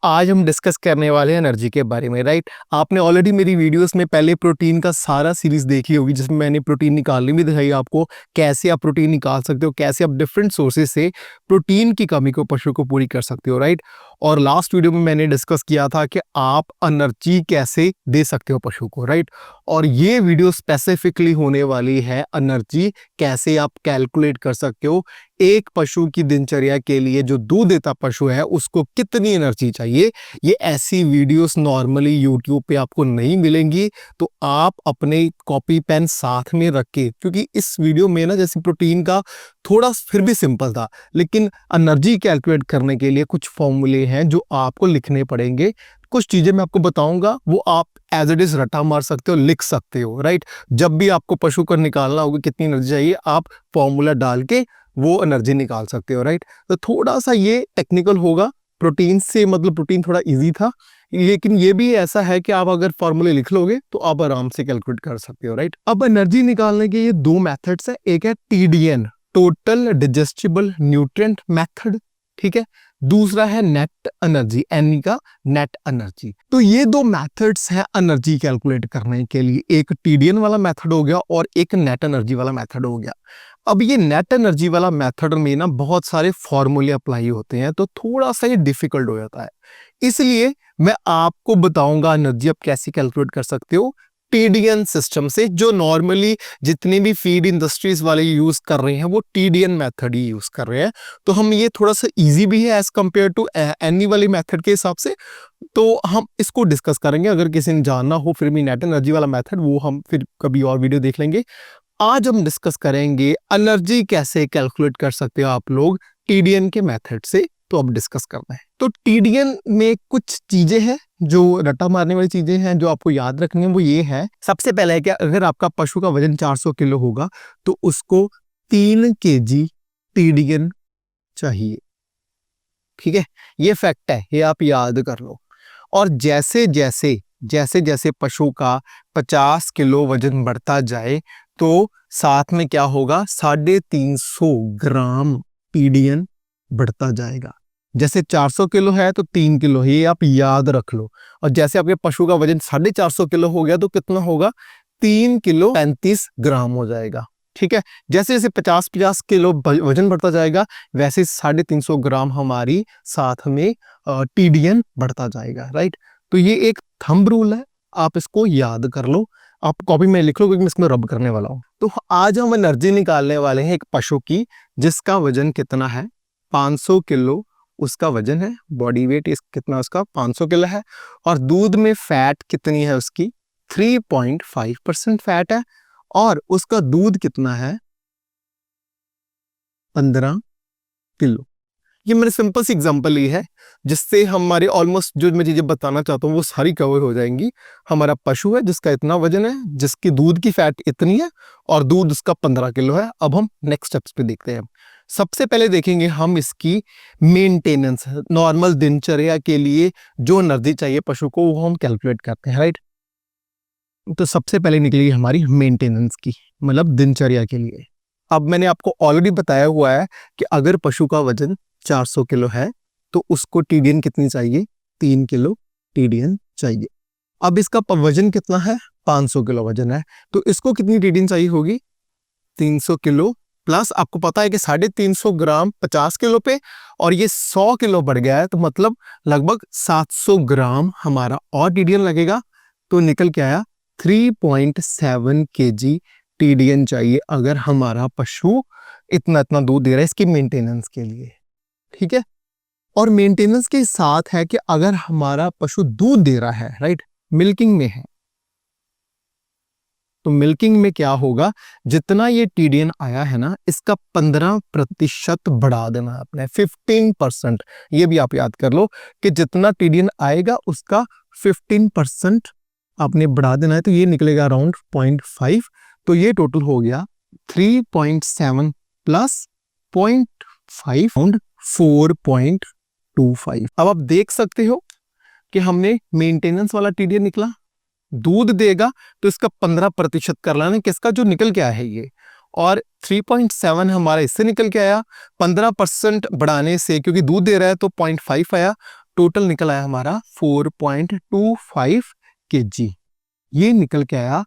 आज हम डिस्कस करने वाले हैं एनर्जी के बारे में, राइट। आपने ऑलरेडी मेरी वीडियोस में पहले प्रोटीन का सारा सीरीज देखी होगी, जिसमें मैंने प्रोटीन निकालनी भी दिखाई आपको, कैसे आप प्रोटीन निकाल सकते हो, कैसे आप डिफरेंट सोर्सेज से प्रोटीन की कमी को पशु को पूरी कर सकते हो, राइट। और लास्ट वीडियो में मैंने डिस्कस किया था कि आप एनर्जी कैसे दे सकते हो पशु को, राइट। और ये वीडियो स्पेसिफिकली होने वाली है एनर्जी कैसे आप कैलकुलेट कर सकते हो। एक पशु की दिनचर्या के लिए जो दूध देता पशु है उसको कितनी एनर्जी चाहिए, ये ऐसी वीडियोस नॉर्मली यूट्यूब पे आपको नहीं मिलेंगी। तो आप अपने कॉपी पेन साथ में रख के, क्योंकि इस वीडियो में ना जैसे प्रोटीन का थोड़ा फिर भी सिंपल था, लेकिन एनर्जी कैलकुलेट करने के लिए कुछ फॉर्मूले हैं जो आपको लिखने पड़ेंगे। कुछ चीजें मैं आपको बताऊंगा, वो आप एज इट इज रटा मार सकते हो, लिख सकते हो, राइट। जब भी आपको पशु को निकालना होगा कितनी एनर्जी चाहिए, आप फॉर्मूला डाल के वो एनर्जी निकाल सकते हो, राइट। तो थोड़ा सा ये टेक्निकल होगा, प्रोटीन से मतलब प्रोटीन थोड़ा इजी था, लेकिन ये भी ऐसा है कि आप अगर फॉर्मूले लिख लोगे तो आप आराम से कैलकुलेट कर सकते हो, राइट। अब एनर्जी निकालने के ये दो मेथड्स है, एक है TDN, टोटल डिजेस्टिबल न्यूट्रिएंट मेथड, ठीक है। दूसरा है नेट एनर्जी, एन का नेट एनर्जी। तो ये दो मेथड्स हैं एनर्जी कैलकुलेट करने के लिए, एक TDN वाला मेथड हो गया और एक नेट एनर्जी वाला मेथड हो गया। अब ये नेट एनर्जी वाला मेथड में ना बहुत सारे फॉर्मूले अप्लाई होते हैं, तो थोड़ा सा ये डिफिकल्ट हो जाता है। इसलिए मैं आपको बताऊंगा एनर्जी आप कैसे कैलकुलेट कर सकते हो TDN सिस्टम से, जो नॉर्मली जितने भी फीड इंडस्ट्रीज वाले यूज कर रहे हैं वो TDN मेथड ही यूज कर रहे हैं। तो हम ये थोड़ा सा इजी भी है एज कंपेयर टू एनी वाली मेथड के हिसाब से, तो हम इसको डिस्कस करेंगे। अगर किसी ने जानना हो फिर भी नेट एनर्जी वाला मेथड, वो हम फिर कभी और वीडियो देख लेंगे। आज हम डिस्कस करेंगे एनर्जी कैसे कैलकुलेट कर सकते हो आप लोग TDN के मेथड से, तो अब डिस्कस करना है। तो TDN में कुछ चीजें हैं जो रट्टा मारने वाली चीजें हैं जो आपको याद रखनी है। वो ये है, सबसे पहले है कि अगर आपका पशु का वजन 400 किलो होगा तो उसको 3 kg TDN चाहिए, ठीक है। ये फैक्ट है, ये आप याद कर लो। और जैसे जैसे पशु का 50 किलो वजन बढ़ता जाए तो साथ में क्या होगा, 350 ग्राम TDN बढ़ता जाएगा। जैसे 400 किलो है तो 3 किलो, ये आप याद रख लो। और जैसे आपके पशु का वजन 450 किलो हो गया तो कितना होगा, 3 किलो 35 ग्राम हो जाएगा, ठीक है। जैसे जैसे 50 किलो वजन बढ़ता जाएगा वैसे 350 ग्राम हमारी साथ में TDN बढ़ता जाएगा, राइट। तो ये एक थंब रूल है, आप इसको याद कर लो, आप कॉपी में लिख लो क्योंकि मैं इसमें रब करने वाला हूं। तो आज हम एनर्जी निकालने वाले हैं एक पशु की जिसका वजन कितना है, 500 किलो उसका वजन है, बॉडी वेट कितना उसका 500 किलो है। और दूध में फैट कितनी है उसकी, 3.5% फैट है। और उसका दूध कितना है, 15 किलो। ये मैंने सिंपल सी एग्जांपल ली है जिससे हमारे ऑलमोस्ट जो मैं चीजें बताना चाहता हूँ वो सारी कवर हो जाएंगी। हमारा पशु है जिसका इतना वजन है, जिसकी दूध की फैट इतनी है और दूध उसका 15 किलो है। अब हम नेक्स्ट स्टेप्स पे देखते हैं। सबसे पहले देखेंगे हम इसकी मेंटेनेंस, नॉर्मल दिनचर्या के लिए जो एनर्जी चाहिए पशु को वो हम कैलकुलेट करते हैं, राइट। तो सबसे पहले निकलेगी हमारी मेंटेनेंस की, मतलब दिनचर्या के लिए। अब मैंने आपको ऑलरेडी बताया हुआ है कि अगर पशु का वजन 400 किलो है तो उसको TDN कितनी चाहिए, 3 किलो TDN चाहिए। अब इसका वजन कितना है, 500 किलो वजन है, तो इसको कितनी TDN चाहिए होगी, 300 किलो प्लस आपको पता है कि 350 ग्राम 50 किलो पे, और ये 100 किलो बढ़ गया है तो मतलब लगभग 700 ग्राम हमारा और TDN लगेगा। तो निकल के आया 3.7 kg TDN चाहिए अगर हमारा पशु इतना दूध दे रहा है इसकी मेंटेनेंस के लिए, ठीक है। और मेंटेनेंस के साथ है कि अगर हमारा पशु दूध दे रहा है, राइट, मिल्किंग में है, तो मिल्किंग में क्या होगा, जितना ये TDN आया है ना इसका 15% बढ़ा देना है आपने, 15%। ये भी आप याद कर लो कि जितना TDN आएगा उसका 15% आपने बढ़ा देना है, तो ये निकलेगा अराउंड 0.5। तो ये टोटल हो गया 3.7 प्लस 0.5 4.25। अब आप देख सकते हो कि हमने मेंटेनेंस वाला TDN निकला, दूध देगा तो इसका 15% कर लेना, किसका जो निकल के आया है ये, और 3.7 हमारा इससे निकल के आया। 15% बढ़ाने से, क्योंकि दूध दे रहा है तो 0.5 आया, टोटल निकल आया हमारा 4.25 kg। ये निकल के आया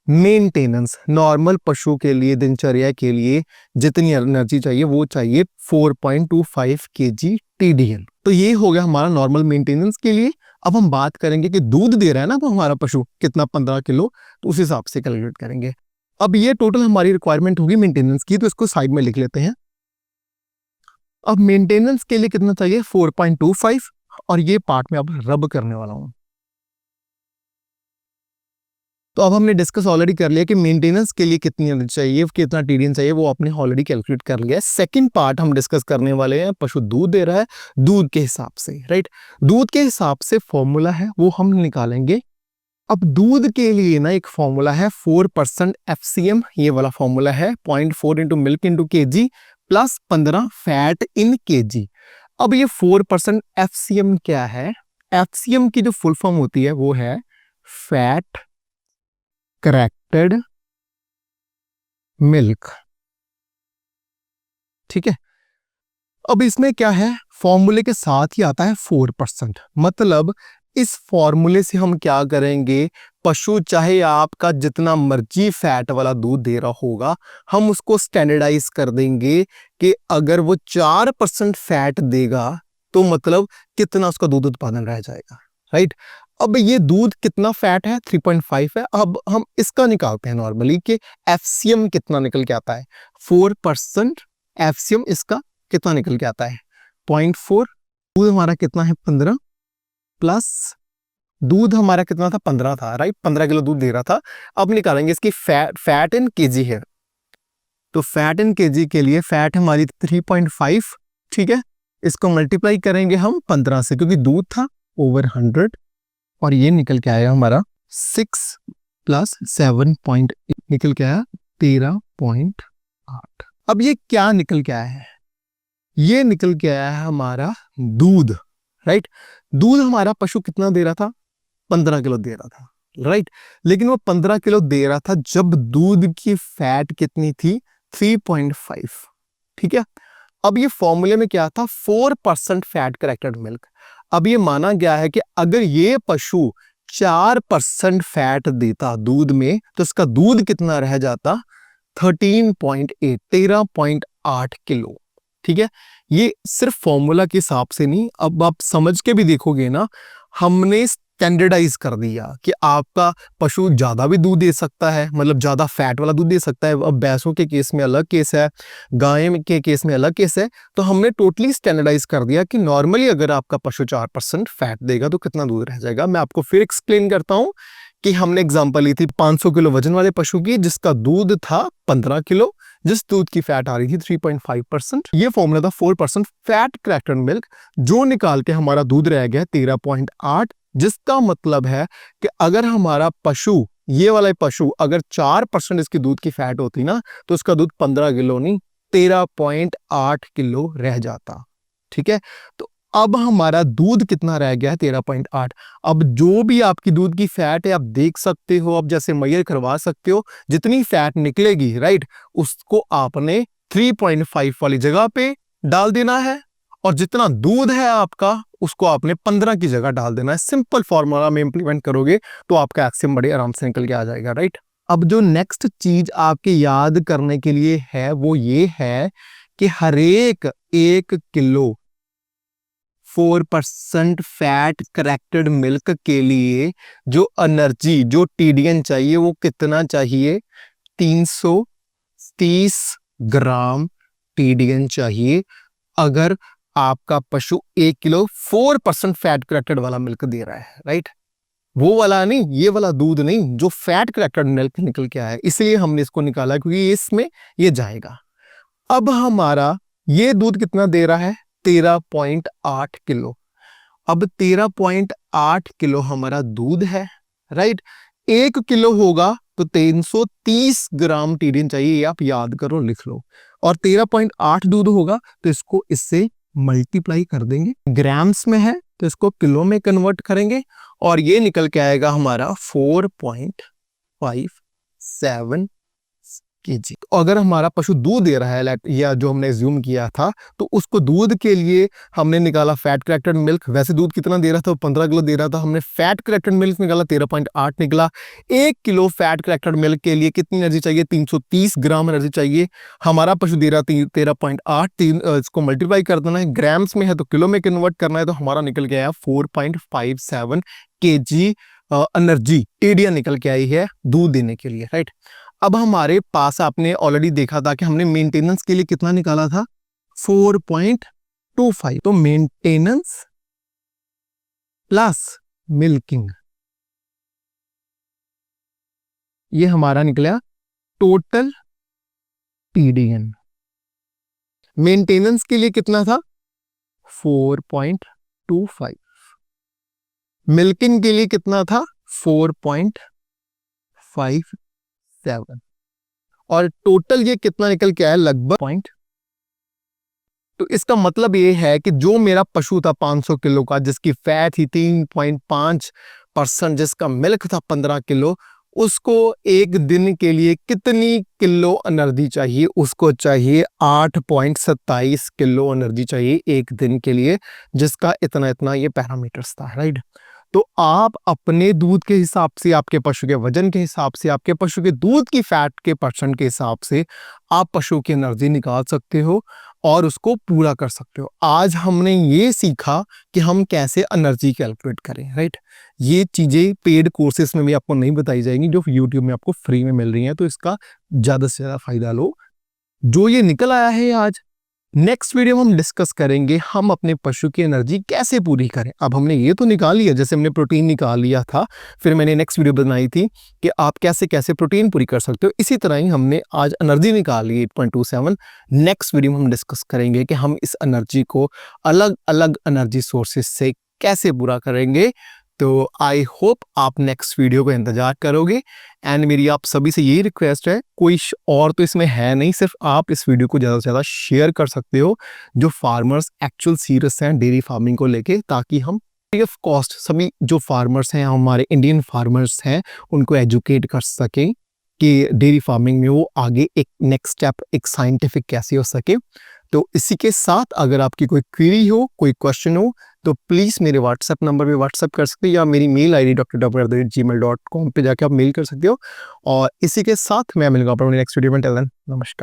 मेंटेनेंस, नॉर्मल पशु के लिए दिनचर्या के लिए जितनी एनर्जी चाहिए वो चाहिए 4.25 kg TDN। तो ये हो गया हमारा नॉर्मल मेंटेनेंस के लिए। अब हम बात करेंगे कि दूध दे रहा है ना वो हमारा पशु कितना, 15 किलो, तो उस हिसाब से कैलकुलेट करेंगे। अब ये टोटल हमारी रिक्वायरमेंट होगी मेंटेनेंस की, तो इसको साइड में लिख लेते हैं। अब मेंटेनेंस के लिए कितना चाहिए 4.25, और ये पार्ट में अब रब करने वाला हूं। तो अब हमने डिस्कस ऑलरेडी कर लिया कि मेंटेनेंस के लिए कितनी एनर्जी चाहिए, कितना टीडीएन चाहिए, वो आपने ऑलरेडी कैलकुलेट कर लिया है। सेकंड पार्ट हम डिस्कस करने वाले हैं, पशु दूध दे रहा है, दूध के हिसाब से, राइट। दूध के हिसाब से फॉर्मूला है वो हम निकालेंगे। अब दूध के लिए ना एक फॉर्मूला है 4% FCM, ये वाला फॉर्मूला है 0.4 into milk into KG plus 15 fat in KG. अब ये 4% FCM क्या है? FCM की जो फुल फॉर्म होती है वो है फैट करेक्टेड मिल्क, ठीक है। अब इसमें क्या है, फॉर्मूले के साथ ही आता है 4%। मतलब इस फॉर्मूले से हम क्या करेंगे, पशु चाहे आपका जितना मर्जी फैट वाला दूध दे रहा होगा, हम उसको स्टैंडर्डाइज कर देंगे कि अगर वो 4% फैट देगा तो मतलब कितना उसका दूध उत्पादन रह जाएगा, राइट। अब ये दूध कितना फैट है, 3.5 है। अब हम इसका निकालते हैं नॉर्मली कि FCM कितना निकल के आता है। 4% FCM इसका कितना निकल के आता है 0.4। दूध हमारा कितना है 15, प्लस दूध हमारा कितना था 15 था, राइट। 15 किलो दूध दे रहा था। अब निकालेंगे इसकी फैट इन केजी है, तो फैट इन केजी के लिए फैट हमारी 3.5, ठीक है। इसको मल्टीप्लाई करेंगे हम 15 से, क्योंकि दूध था ओवर 100, और ये निकल के आया हमारा 6 प्लस 7.8 निकल के आया 13.8। अब ये क्या निकल के आया है, ये निकल के आया है हमारा दूध, राइट। दूध हमारा पशु कितना दे रहा था, 15 किलो दे रहा था, राइट। लेकिन वो 15 किलो दे रहा था जब दूध की फैट कितनी थी 3.5, ठीक है। अब ये फॉर्मूले में क्या था 4% फैट करेक्टेड मिल्क। अब ये माना गया है कि अगर ये पशु 4% फैट देता दूध में तो इसका दूध कितना रह जाता 13.8 किलो, ठीक है। ये सिर्फ फॉर्मूला के हिसाब से नहीं, अब आप समझ के भी देखोगे ना, हमने स्टैंडर्डाइज कर दिया कि आपका पशु ज्यादा भी दूध दे सकता है, मतलब ज्यादा फैट वाला दूध दे सकता है। अब भैंसों के केस में अलग केस है, गाय के केस में अलग केस है। तो हमने टोटली स्टैंडर्डाइज कर दिया कि नॉर्मली अगर आपका पशु 4% फैट देगा तो कितना दूध रह जाएगा। मैं आपको फिर एक्सप्लेन करता हूं कि हमने एग्जांपल ली थी 500 किलो वजन वाले पशु की, जिसका दूध था 15 किलो, जिस दूध की फैट आ रही थी 3.5%। ये फॉर्मूला था 4% फैट करेक्टेड मिल्क, जो निकाल के हमारा दूध रह गया 13.8, जिसका मतलब है कि अगर हमारा पशु, ये वाला पशु अगर 4% इसकी दूध की फैट होती ना, तो उसका दूध 15 किलो नहीं 13.8 किलो रह जाता, ठीक है। तो अब हमारा दूध कितना रह गया है 13.8। अब जो भी आपकी दूध की फैट है आप देख सकते हो, अब जैसे मेजर करवा सकते हो, जितनी फैट निकलेगी, राइट, उसको आपने 3.5 वाली जगह पे डाल देना है, और जितना दूध है आपका उसको आपने 15 की जगह डाल देना है। सिंपल फॉर्मूला में इंप्लीमेंट करोगे तो आपका एक्सियम बड़े आराम से निकल के आ जाएगा, राइट। अब जो नेक्स्ट चीज आपके याद करने के लिए है वो ये है कि हरेक 1 किलो 4% फैट करेक्टेड मिल्क के लिए जो एनर्जी, जो TDN चाहिए वो कितना चाहिए, 330 ग्राम TDN चाहिए। अगर आपका पशु 1 किलो 4% फैट करेक्टेड वाला मिल्क दे रहा है, राइट। वो वाला नहीं, ये वाला दूध नहीं, जो फैट करेक्टेड मिल्क निकल के आया है, इसलिए हमने इसको निकाला क्योंकि इसमें ये जाएगा। अब हमारा ये दूध कितना दे रहा है 13.8 किलो। अब 13.8 किलो हमारा दूध है, राइट। 1 किलो होगा तो 330 ग्राम TDN चाहिए, ये आप याद करो, लिख लो। और 13.8 दूध होगा तो इसको इससे मल्टीप्लाई कर देंगे, ग्राम्स में है तो इसको किलो में कन्वर्ट करेंगे, और ये निकल के आएगा हमारा 4.57 केजी। तो अगर हमारा पशु दूध दे रहा है या जो हमने एज्यूम किया था, तो उसको दूध के लिए हमने निकाला फैट करेक्टेड मिल्क। वैसे दूध कितना दे रहा था? वो 15 किलो दे रहा था। हमने फैट करेक्टेड मिल्क निकाला, 13.8 निकला। 1 किलो फैट करेक्टेड मिल्क के लिए कितनी एनर्जी चाहिए? 330 ग्राम एनर्जी चाहिए। हमारा पशु दे रहा 13.8, इसको मल्टीप्लाई कर देना है, ग्राम्स में है तो किलो में कन्वर्ट करना है, तो हमारा निकल के आया 4.57 केजी एनर्जी टीडीएन निकल के आई है दूध देने के लिए, राइट। अब हमारे पास आपने ऑलरेडी देखा था कि हमने मेंटेनेंस के लिए कितना निकाला था? 4.25। तो मेंटेनेंस प्लस मिल्किंग, ये हमारा निकला टोटल टीडीएन। मेंटेनेंस के लिए कितना था? 4.25। मिल्किंग के लिए कितना था? 4.57। और टोटल ये कितना निकल के आया? लगभग पॉइंट। तो इसका मतलब ये है कि जो मेरा पशु था 500 किलो का, जिसकी फैट थी 3.5%, जिसका मिल्क था 15 किलो, उसको एक दिन के लिए कितनी किलो एनर्जी चाहिए? उसको चाहिए 8.27 किलो एनर्जी चाहिए एक दिन के लिए, जिसका इतना इतना ये पैरामीटर्स था, राइट। तो आप अपने दूध के हिसाब से, आपके पशु के वजन के हिसाब से, आपके पशु के दूध की फैट के परसेंट के हिसाब से आप पशु की एनर्जी निकाल सकते हो और उसको पूरा कर सकते हो। आज हमने ये सीखा कि हम कैसे एनर्जी कैलकुलेट करें, राइट। ये चीज़ें पेड कोर्सेज में भी आपको नहीं बताई जाएंगी, जो यूट्यूब में आपको फ्री में मिल रही हैं, तो इसका ज़्यादा से ज़्यादा फायदा लो। जो ये निकल आया है आज, नेक्स्ट वीडियो में हम डिस्कस करेंगे हम अपने पशु की एनर्जी कैसे पूरी करें। अब हमने ये तो निकाल लिया, जैसे हमने प्रोटीन निकाल लिया था, फिर मैंने नेक्स्ट वीडियो बनाई थी कि आप कैसे कैसे प्रोटीन पूरी कर सकते हो। इसी तरह ही हमने आज एनर्जी निकाल ली 8.27। नेक्स्ट वीडियो में हम डिस्कस करेंगे कि हम इस एनर्जी को अलग अलग एनर्जी सोर्सेज से कैसे पूरा करेंगे। तो आई होप आप नेक्स्ट वीडियो का इंतजार करोगे। एंड मेरी आप सभी से यही रिक्वेस्ट है, कोई और तो इसमें है नहीं, सिर्फ आप इस वीडियो को ज़्यादा से ज़्यादा शेयर कर सकते हो जो फार्मर्स एक्चुअल सीरियस हैं डेयरी फार्मिंग को लेके, ताकि हम फ्री ऑफ कॉस्ट सभी जो फार्मर्स हैं, हमारे इंडियन फार्मर्स हैं, उनको एजुकेट कर सकें कि डेयरी फार्मिंग में वो आगे एक नेक्स्ट स्टेप एक साइंटिफिक कैसे हो सके। तो इसी के साथ अगर आपकी कोई क्वेरी हो, कोई क्वेश्चन हो, तो प्लीज़ मेरे व्हाट्सएप नंबर पे व्हाट्सएप कर सकते हो, या मेरी मेल आईडी dr.dapper@gmail.com पे जाके आप मेल कर सकते हो। और इसी के साथ मैं मिलूंगा अपने नेक्स्ट वीडियो में। टिल देन, नमस्कार।